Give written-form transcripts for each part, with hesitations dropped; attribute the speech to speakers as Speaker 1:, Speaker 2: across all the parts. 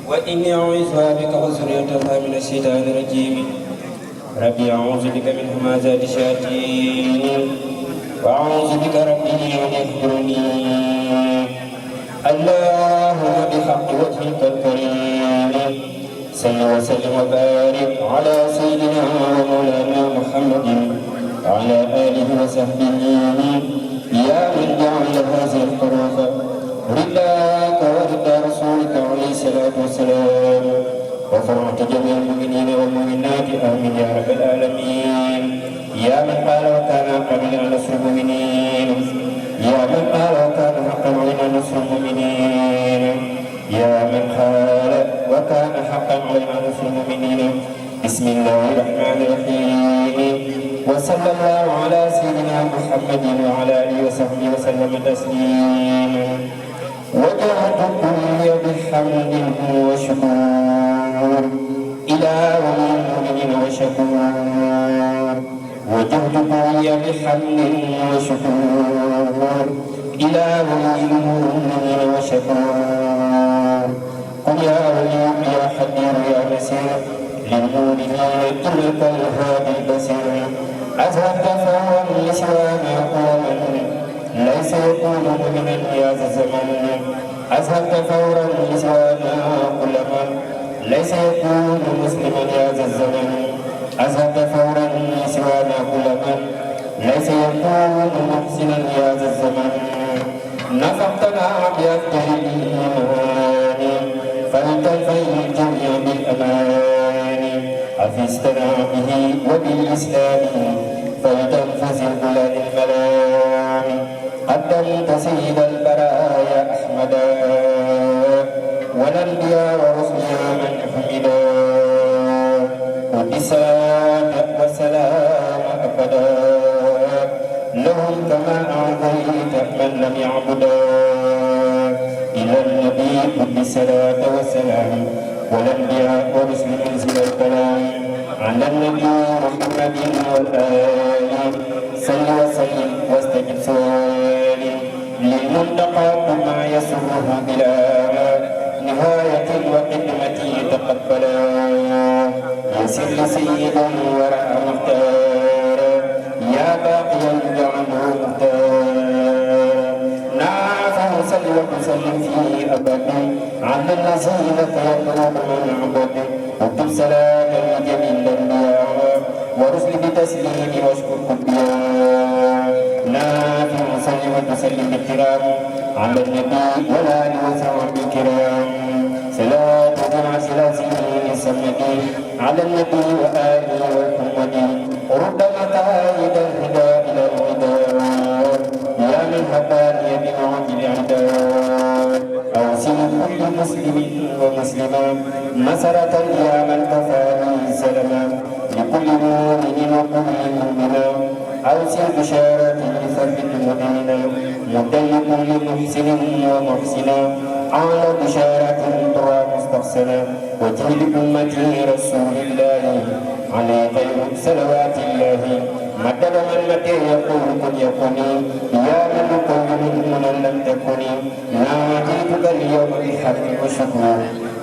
Speaker 1: وإني أعوذها بك وذريتها من الشيطان الرجيم ربي أعوذ بك من همزات الشياطين وأعوذ بك ربي أن يحضرني اللهم بحق وجهك الكريم صل وسلم وبارك على سيدنا ومولانا محمد وعلى آله وصحبه يا من جعل هذه الحروف رضاك ورضا رسولك عليه الصلاة والسلام وفرحت جميع المؤمنين والمؤمنات آمين يا رب العالمين يا من قال وكان حقا علينا نصر المؤمنين يا من قال وكان حقا علينا نصر المؤمنين يا من قال وكان حقا علينا نصر المؤمنين بسم الله الرحمن الرحيم وصلى الله على سيدنا محمد وعلى آله وصحبه وسلم تسليما وجهت الدنيا بحمد وشكور إلى ولي المؤمنين وشكور وجهت الدنيا بحمد وشكور إلى ولي المؤمنين وشكور قل يا ولي يا حبيب يا نسير للمؤمنين تلك الهادي البصير أذهبت فهو لسوانا قوما ليس يكون مؤمنا يا ذا الزمن أذهبت فورا لسوانا كل من ليس يكون مسلما يا ذا الزمن أذهبت فورا لسوانا كل من ليس يكون محسنا يا ذا الزمن نفقتنا بأفتح الإيمان فلتلفي الجميع بالأمان حفظتنا به وبالإسلام فلتنفذ البلاد الملام قدمت سيد البرايا أحمدا والأنبياء ورسلنا من حمدا وبالصلاة والسلام أبدا لهم كما أعطيت من لم يعبدا إلى النبي بالصلاة والسلام والأنبياء ورسل منزل الكلام على النبي محمد والآل صل وسلم واستجب سؤالي للمنتقى بما يسره بلا نهاية وقدمتي تقبلا يسر سيدا وراء مختار يا باقيا جعله مختار نافع صل وسلم فيه أبدا على الذين يطلب من عبد اكتب سلام لجميع الأنبياء ورسل بتسليم واشكر قبيا نافع صل وسلم بالكرام على النبي والآل وصحبه الكرام صلاة جمع سلاسل السمدي على النبي وآله والحمد رد مكايد الهدى إلى الهدى يا من هداني بمعجل العداء أوصي كل مسلم ومسلمة مسرة يا من كفاني سلما لكل مؤمن وكل مؤمنة أوصي بشارة لثبت المؤمنين مدا لكل محسن ومحسنة على بشارة ترى مستحسنة وجه لأمتي رسول الله عليه خير صلوات الله مدد من متى يقول كن يكوني يا من كون من لم تكوني ناديتك اليوم بحق وشكر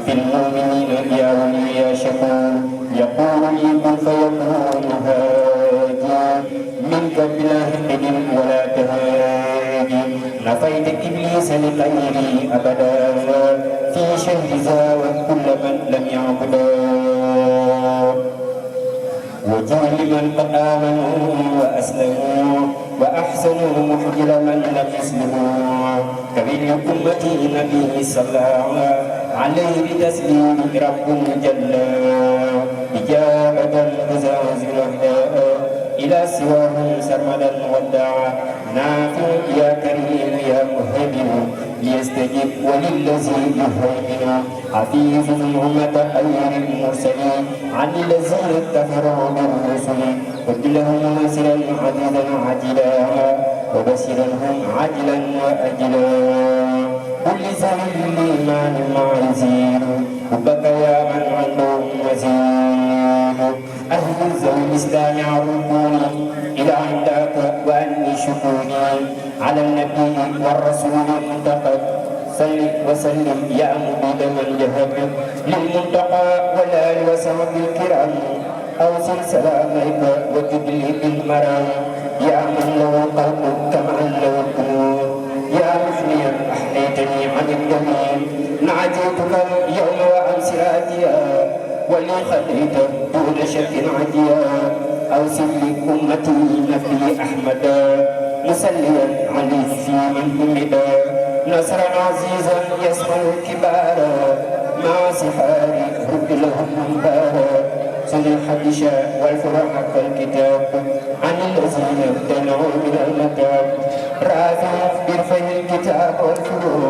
Speaker 1: في المؤمنين يا ولي يا شكور يقول لي كن فيكون هادي منك بلا حقد ولا تهادي نفيت إبليس لغيري أبدا في شهر زاوت كل من لم يعبدا وجعل من قد آمنوا وأسلموا وأحسنوا محجل من لم يسلموا كبير أمتي نبي صلى عليه بتسليم رب جل إجابة تزازل إلى سواه سرمدا ودعا نافع يا كريم يا مهيمن ليستجب وللذي يهيمن حفيظ أمة خير المرسلين عن الذين كفروا بالرسل قد لهم ناصرا عزيزا عاجلا وبشرا هم عاجلا وأجلا كل ذوي الإيمان مع يزيد حبك يا من عندهم مزيد أهل ذوي الإسلام عرفوني إلى عندك وأني شكوني على النبي والرسول المنتقد صل وسلم يا مبيد من جهد للمنتقى والآل وصحب الكرام أوصل سلامك وجدلي بالمرام يا من له قلب كما له القلوب يا مثنيا أحنيتني عن الجميل نعجيتك اليوم وأمس آتيا ولي خليت دون شك عديا أوصل لأمتي نبي أحمدا مسليا عليه في من همدا نصرا عزيزا يسمع الكبار مع سحار رد لهم منبارا سن الحبشة والفرح كالكتاب عن الذين ابتلعوا من المتاب رافع برفع الكتاب والفروع